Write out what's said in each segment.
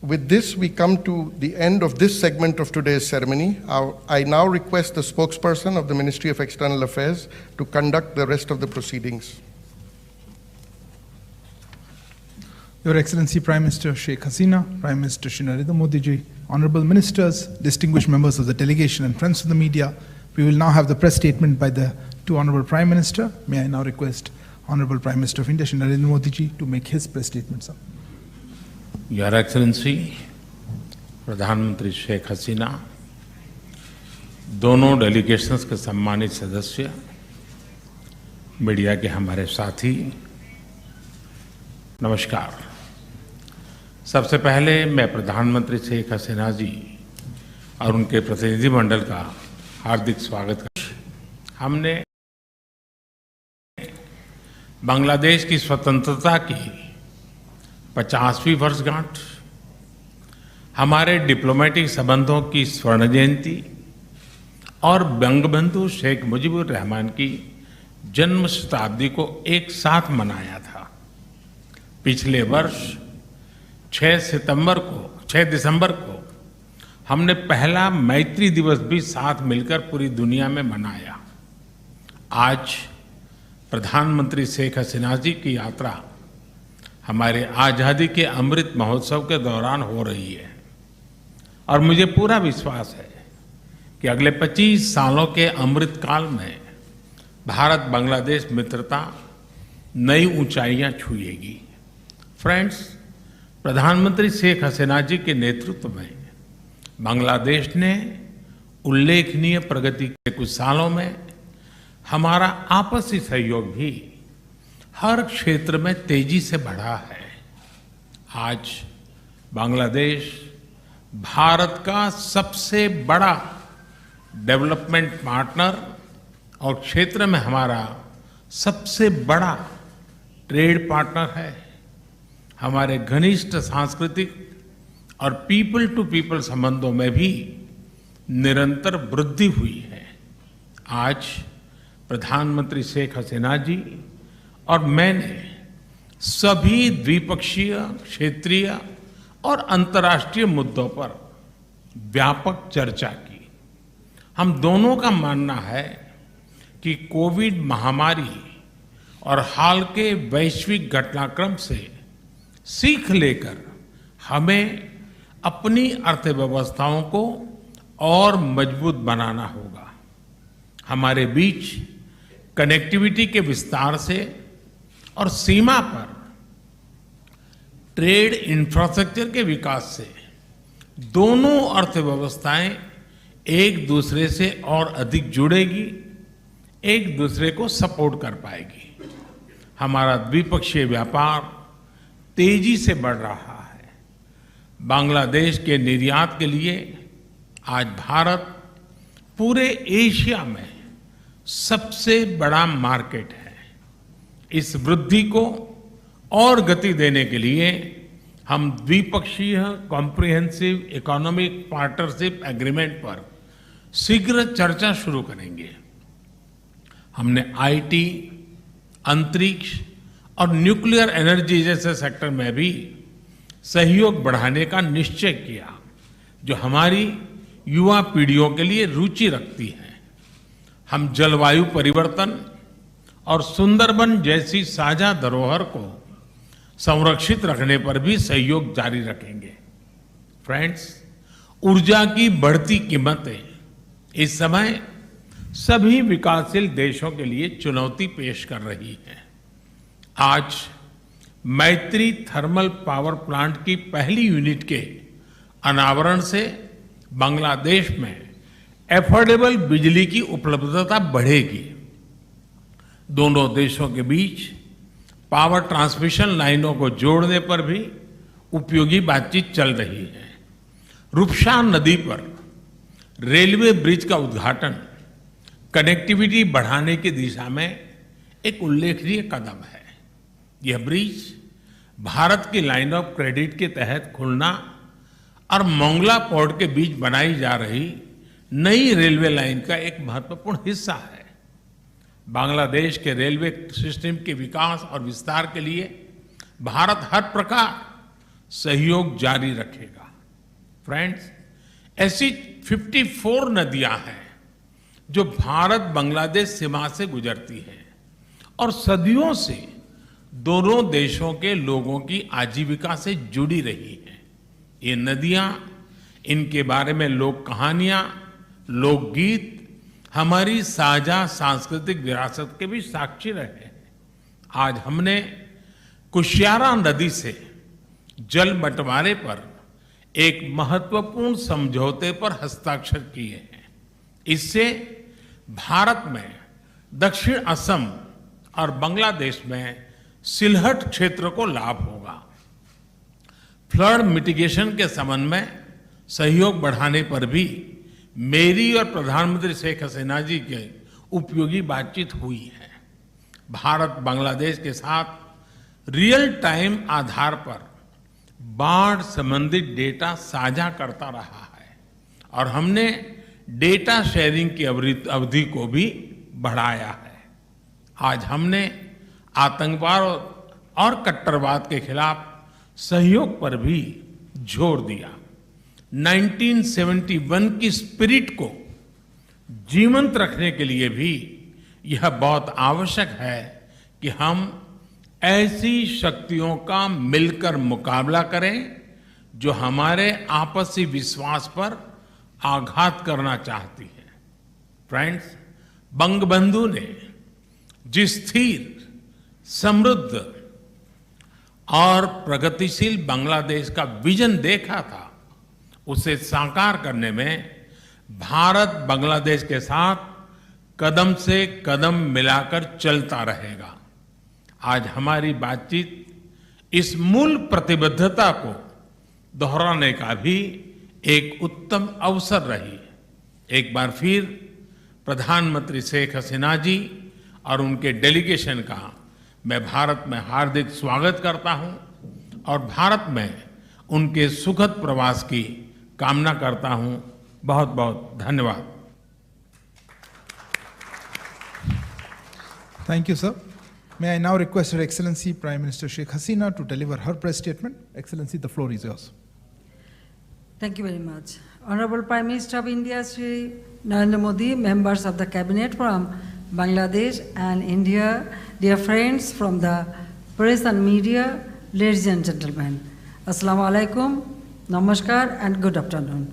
With this, we come to the end of this segment of today's ceremony. I now request the spokesperson of the Ministry of External Affairs to conduct the rest of the proceedings. Your Excellency Prime Minister Sheikh Hasina, Prime Minister Shri Narendra Modi ji, Honorable Ministers, distinguished members of the delegation and friends of the media, we will now have the press statement by the two Honorable Prime Minister. May I now request Honorable Prime Minister of India Shri Narendra Modi ji to make his press statement, sir. Your Excellency, प्रधानमंत्री शेख हसीना, दोनों delegations के सम्मानित सदस्य, media के हमारे साथी, नमस्कार। सबसे पहले मैं प्रधानमंत्री शेख हसीना जी और उनके प्रतिनिधिमंडल का हार्दिक स्वागत करता हूं। हमने बांग्लादेश की स्वतंत्रता की 50वीं वर्षगांठ, हमारे डिप्लोमेटिक संबंधों की स्वर्ण जयंती और बंगबंधु शेख मुजीबुर रहमान की जन्म शताब्दी को एक साथ मनाया था। पिछले वर्ष 6 दिसंबर को हमने पहला मैत्री दिवस भी साथ मिलकर पूरी दुनिया में मनाया। आज प्रधानमंत्री शेख हसीना जी की यात्रा हमारे आज़ादी के अमृत महोत्सव के दौरान हो रही है और मुझे पूरा विश्वास है कि अगले 25 सालों के अमृत काल में भारत बांग्लादेश मित्रता नई ऊंचाइयां छुएगी। फ्रेंड्स, प्रधानमंत्री शेख हसीना जी के नेतृत्व में बांग्लादेश ने उल्लेखनीय प्रगति के कुछ सालों में हमारा आपसी सहयोग भी हर क्षेत्र में तेजी से बढ़ा है। आज बांग्लादेश भारत का सबसे बड़ा डेवलपमेंट पार्टनर और क्षेत्र में हमारा सबसे बड़ा ट्रेड पार्टनर है। हमारे घनिष्ठ सांस्कृतिक और पीपल टू पीपल संबंधों में भी निरंतर वृद्धि हुई है। आज प्रधानमंत्री शेख हसीना जी और मैंने सभी द्विपक्षीय, क्षेत्रीय और अंतर्राष्ट्रीय मुद्दों पर व्यापक चर्चा की। हम दोनों का मानना है कि कोविड महामारी और हाल के वैश्विक घटनाक्रम से सीख लेकर हमें अपनी अर्थव्यवस्थाओं को और मजबूत बनाना होगा। हमारे बीच कनेक्टिविटी के विस्तार से और सीमा पर ट्रेड इंफ्रास्ट्रक्चर के विकास से दोनों अर्थव्यवस्थाएं एक दूसरे से और अधिक जुड़ेगी, एक दूसरे को सपोर्ट कर पाएगी। हमारा द्विपक्षीय व्यापार तेजी से बढ़ रहा है। बांग्लादेश के निर्यात के लिए आज भारत पूरे एशिया में सबसे बड़ा मार्केट है। इस वृद्धि को और गति देने के लिए हम द्विपक्षीय कॉम्प्रिहेंसिव इकोनॉमिक पार्टनरशिप एग्रीमेंट पर शीघ्र चर्चा शुरू करेंगे। हमने आईटी, अंतरिक्ष और न्यूक्लियर एनर्जी जैसे सेक्टर में भी सहयोग बढ़ाने का निश्चय किया, जो हमारी युवा पीढ़ियों के लिए रुचि रखती है। हम जलवायु परिवर्तन और सुंदरबन जैसी साझा धरोहर को संरक्षित रखने पर भी सहयोग जारी रखेंगे। फ्रेंड्स, ऊर्जा की बढ़ती कीमतें इस समय सभी विकासशील देशों के लिए चुनौती पेश कर रही हैं। आज मैत्री थर्मल पावर प्लांट की पहली यूनिट के अनावरण से बांग्लादेश में एफोर्डेबल बिजली की उपलब्धता बढ़ेगी। दोनों देशों के बीच पावर ट्रांसमिशन लाइनों को जोड़ने पर भी उपयोगी बातचीत चल रही है। रूपसा नदी पर रेलवे ब्रिज का उद्घाटन कनेक्टिविटी बढ़ाने की दिशा में एक उल्लेखनीय कदम है। यह ब्रिज भारत की लाइन ऑफ क्रेडिट के तहत खुलना और मोंगला पोर्ट के बीच बनाई जा रही नई रेलवे लाइन का एक महत्वपूर्ण हिस्सा है। बांग्लादेश के रेलवे सिस्टम के विकास और विस्तार के लिए भारत हर प्रकार सहयोग जारी रखेगा। फ्रेंड्स, ऐसी 54 नदियां हैं जो भारत बांग्लादेश सीमा से गुजरती हैं और सदियों से दोनों देशों के लोगों की आजीविका से जुड़ी रही हैं। ये नदियां, इनके बारे में लोक कहानियां, लोकगीत हमारी साझा सांस्कृतिक विरासत के भी साक्षी रहे हैं। आज हमने कुशियारा नदी से जल बंटवारे पर एक महत्वपूर्ण समझौते पर हस्ताक्षर किए हैं। इससे भारत में दक्षिण असम और बांग्लादेश में सिलहट क्षेत्र को लाभ होगा। फ्लड मिटिगेशन के संबंध में सहयोग बढ़ाने पर भी मेरी और प्रधानमंत्री शेख हसीना जी के उपयोगी बातचीत हुई है। भारत बांग्लादेश के साथ रियल टाइम आधार पर बाढ़ संबंधित डेटा साझा करता रहा है और हमने डेटा शेयरिंग की अवधि को भी बढ़ाया है। आज हमने आतंकवाद और कट्टरवाद के खिलाफ सहयोग पर भी जोर दिया। 1971 की स्पिरिट को जीवंत रखने के लिए भी यह बहुत आवश्यक है कि हम ऐसी शक्तियों का मिलकर मुकाबला करें जो हमारे आपसी विश्वास पर आघात करना चाहती है। फ्रेंड्स, बंगबंधु ने जिस स्थिर, समृद्ध और प्रगतिशील बांग्लादेश का विजन देखा था, उसे साकार करने में भारत बांग्लादेश के साथ कदम से कदम मिलाकर चलता रहेगा। आज हमारी बातचीत इस मूल प्रतिबद्धता को दोहराने का भी एक उत्तम अवसर रही। एक बार फिर प्रधानमंत्री शेख हसीना जी और उनके डेलीगेशन का मैं भारत में हार्दिक स्वागत करता हूं और भारत में उनके सुखद प्रवास की कामना करता हूं। बहुत बहुत धन्यवाद। Thank you, sir. May I now request Her Excellency Prime Minister Sheikh Hasina to deliver her press statement. Excellency, the floor is yours. Thank you very much. Honorable Prime Minister of India, Shri Narendra Modi, members of the Cabinet from Bangladesh and India, dear friends from the press and media, ladies and gentlemen, Assalamu alaikum, namaskar and good afternoon.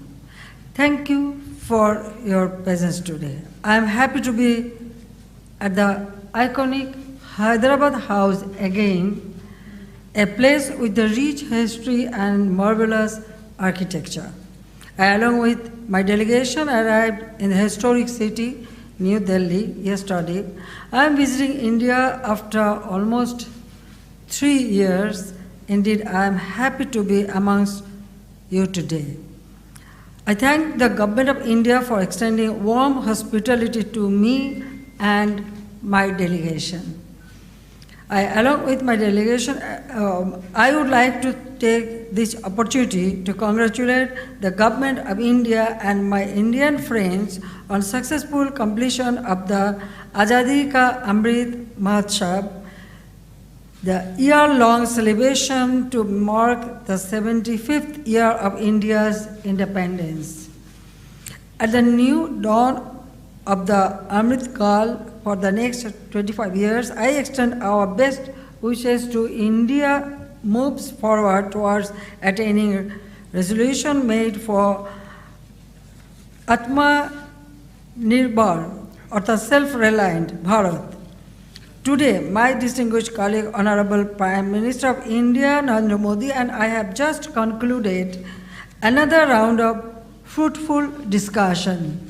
Thank you for your presence today. I am happy to be at the iconic Hyderabad House again, a place with a rich history and marvelous architecture. I, along with my delegation, arrived in the historic city, New Delhi, yesterday. I am visiting India after almost 3 years. Indeed, I am happy to be amongst you today. I thank the Government of India for extending warm hospitality to me and my delegation. Along with my delegation, I would like to take this opportunity to congratulate the Government of India and my Indian friends on successful completion of the Azadi Ka Amrit Mahotsav, the year-long celebration to mark the 75th year of India's independence. At the new dawn of the Amrit Kal for the next 25 years, I extend our best wishes to India moves forward towards attaining resolution made for Atma Nirbhar, or the self-reliant Bharat. Today, my distinguished colleague, Honorable Prime Minister of India, Narendra Modi, and I have just concluded another round of fruitful discussion,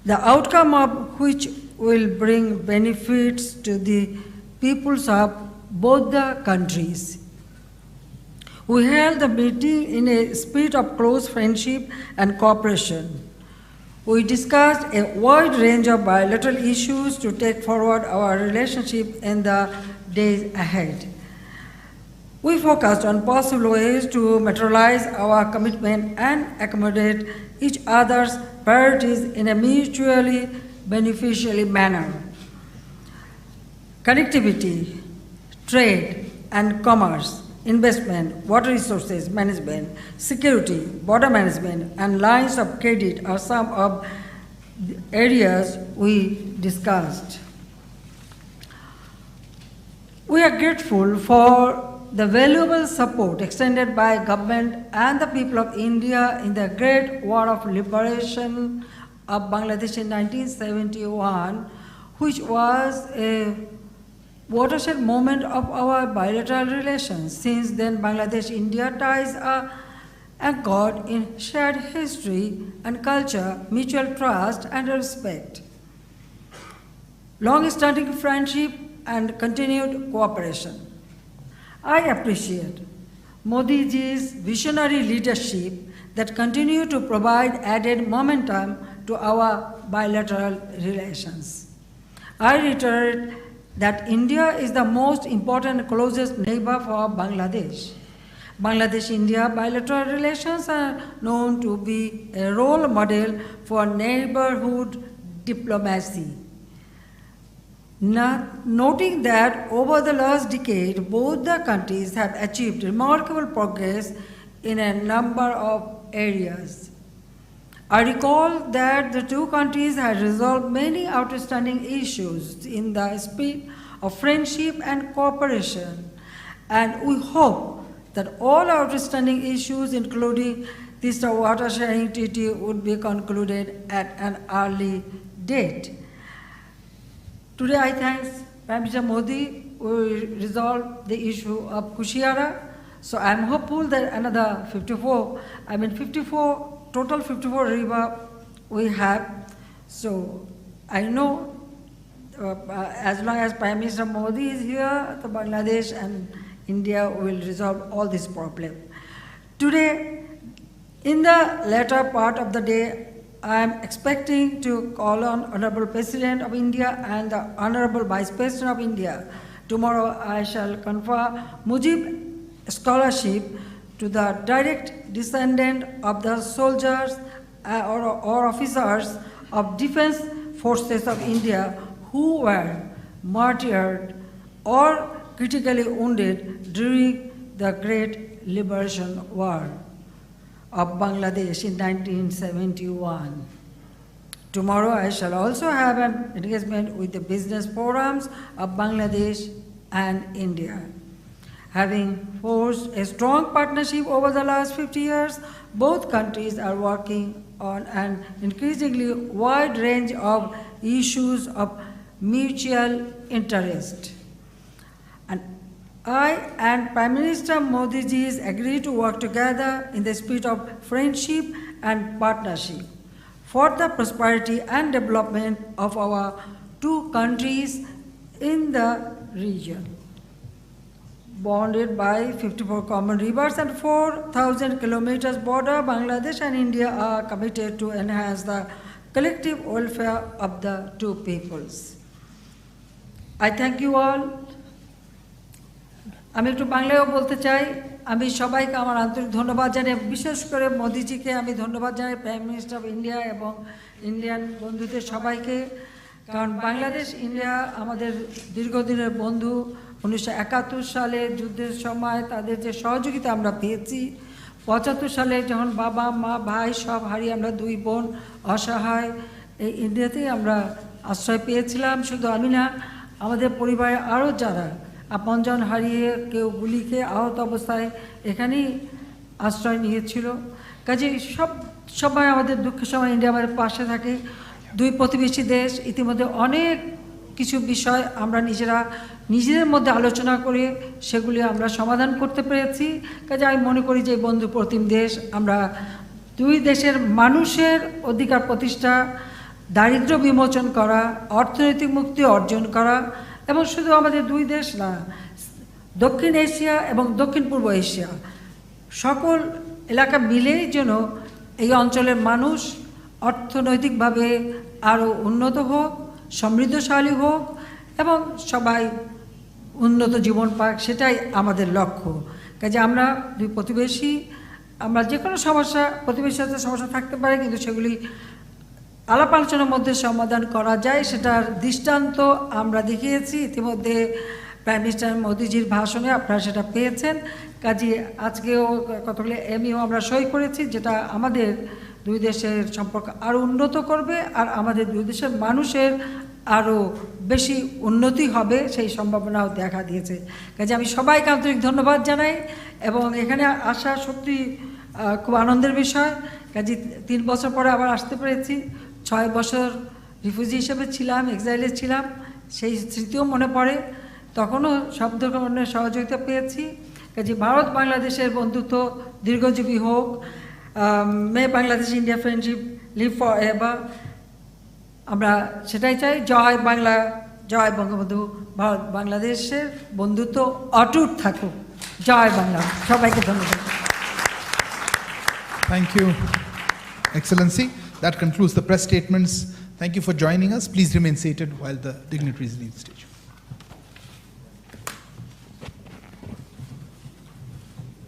the outcome of which will bring benefits to the peoples of both the countries. We held the meeting in a spirit of close friendship and cooperation. We discussed a wide range of bilateral issues to take forward our relationship in the days ahead. We focused on possible ways to materialize our commitment and accommodate each other's priorities in a mutually beneficial manner. Connectivity, trade, and commerce investment, water resources management, security, border management, and lines of credit are some of the areas we discussed. We are grateful for the valuable support extended by government and the people of India in the Great War of Liberation of Bangladesh in 1971, which was a watershed moment of our bilateral relations. Since then, Bangladesh-India ties are anchored in shared history and culture, mutual trust and respect, long-standing friendship and continued cooperation. I appreciate Modi ji's visionary leadership that continue to provide added momentum to our bilateral relations. I reiterate that India is the most important and closest neighbor for Bangladesh. Bangladesh-India bilateral relations are known to be a role model for neighborhood diplomacy. Noting that over the last decade, both the countries have achieved remarkable progress in a number of areas. I recall that the two countries had resolved many outstanding issues in the spirit of friendship and cooperation, and we hope that all outstanding issues, including this water sharing treaty, would be concluded at an early date. Today I thank Prime Minister Modi will resolve the issue of Kushiara. So I am hopeful that another 54 total 54 river we have. So I know as long as Prime Minister Modi is here, the Bangladesh and India will resolve all this problem. Today, in the latter part of the day, I am expecting to call on Honorable President of India and the Honorable Vice President of India. Tomorrow I shall confer Mujib Scholarship to the direct descendant of the soldiers or officers of Defense Forces of India who were martyred or critically wounded during the Great Liberation War of Bangladesh in 1971. Tomorrow I shall also have an engagement with the business forums of Bangladesh and India. Having forged a strong partnership over the last 50 years, both countries are working on an increasingly wide range of issues of mutual interest. And I and Prime Minister Modi ji agree to work together in the spirit of friendship and partnership for the prosperity and development of our two countries in the region. Bonded by 54 common rivers and 4,000 kilometers border, Bangladesh and India are committed to enhance the collective welfare of the two peoples. I thank you all. আমি একটু বাংলায়ও বলতে চাই, আমি সবাইকে আমার আন্তরিক ধন্যবাদ জানাই, বিশেষ করে মোদিজিকে আমি ধন্যবাদ জানাই, প্রাইম মিনিস্টার অফ ইন্ডিয়া এবং ইন্ডিয়ান বন্ধুদের সবাইকে, কারণ বাংলাদেশ ইন্ডিয়া আমাদের দীর্ঘদিনের বন্ধু। 1971 সালে যুদ্ধের সময় তাদের যে সহযোগিতা আমরা পেয়েছি, 75 সালে যখন বাবা মা ভাই সব হারিয়ে আমরা দুই বোন অসহায় এই ইন্ডিয়াতেই আমরা আশ্রয় পেয়েছিলাম। শুধু আমি না, আমাদের পরিবারে আরও যারা আপনজন হারিয়ে কেউ গুলিকে আহত অবস্থায় এখানেই আশ্রয় নিয়েছিল। কাজে সব সময় আমাদের দুঃখের সময় ইন্ডিয়া আমাদের পাশে থাকে। দুই প্রতিবেশী দেশ ইতিমধ্যে অনেক কিছু বিষয় আমরা নিজেদের মধ্যে আলোচনা করে সেগুলি আমরা সমাধান করতে পেরেছি। কাজে আমি মনে করি যে বন্ধু প্রতিম দেশ, আমরা দুই দেশের মানুষের অধিকার প্রতিষ্ঠা, দারিদ্র্য বিমোচন করা, অর্থনৈতিক মুক্তি অর্জন করা, এবং শুধু আমাদের দুই দেশ না, দক্ষিণ এশিয়া এবং দক্ষিণ পূর্ব এশিয়া সকল এলাকা মিলেই যেন এই অঞ্চলের মানুষ অর্থনৈতিকভাবে আরও উন্নত হোক, সমৃদ্ধশালী হোক এবং সবাই উন্নত জীবন পাক, সেটাই আমাদের লক্ষ্য। কাজে আমরা দুই প্রতিবেশী, আমরা যে কোনো সমস্যা, প্রতিবেশীর সাথে সমস্যা থাকতে পারে, কিন্তু সেগুলি আলাপ আলোচনার মধ্যে সমাধান করা যায়, সেটার দৃষ্টান্ত আমরা দেখিয়েছি। ইতিমধ্যে প্রাইম মিনিস্টার মোদিজির ভাষণে আপনারা সেটা পেয়েছেন। কাজে আজকেও কতগুলো এমইও আমরা সই করেছি, যেটা আমাদের দুই দেশের সম্পর্ক আরও উন্নত করবে আর আমাদের দুই দেশের মানুষের আরও বেশি উন্নতি হবে সেই সম্ভাবনাও দেখা দিয়েছে। কাজে আমি সবাইকে আন্তরিক ধন্যবাদ জানাই এবং এখানে আসা সত্যি খুব আনন্দের বিষয়। কাজে 3 বছর পরে আবার আসতে পেরেছি। 6 বছর রিফিউজি হিসেবে ছিলাম, এক্সাইলে ছিলাম, সেই স্মৃতিও মনে পড়ে। তখনও সব ধরনের সহযোগিতা পেয়েছি। কাজে ভারত বাংলাদেশের বন্ধুত্ব দীর্ঘজীবী হোক। May Bangladesh India friendship live forever, আমরা সেটাই চাই। জয় বাংলা, জয় বঙ্গবন্ধু। ভারত বাংলাদেশের বন্ধুত্ব অটুট থাকুক। জয় বাংলা। সবাইকে ধন্যবাদ। Thank you, Excellency. That concludes the press statements. Thank you for joining us. Please remain seated while the dignitaries leave the stage.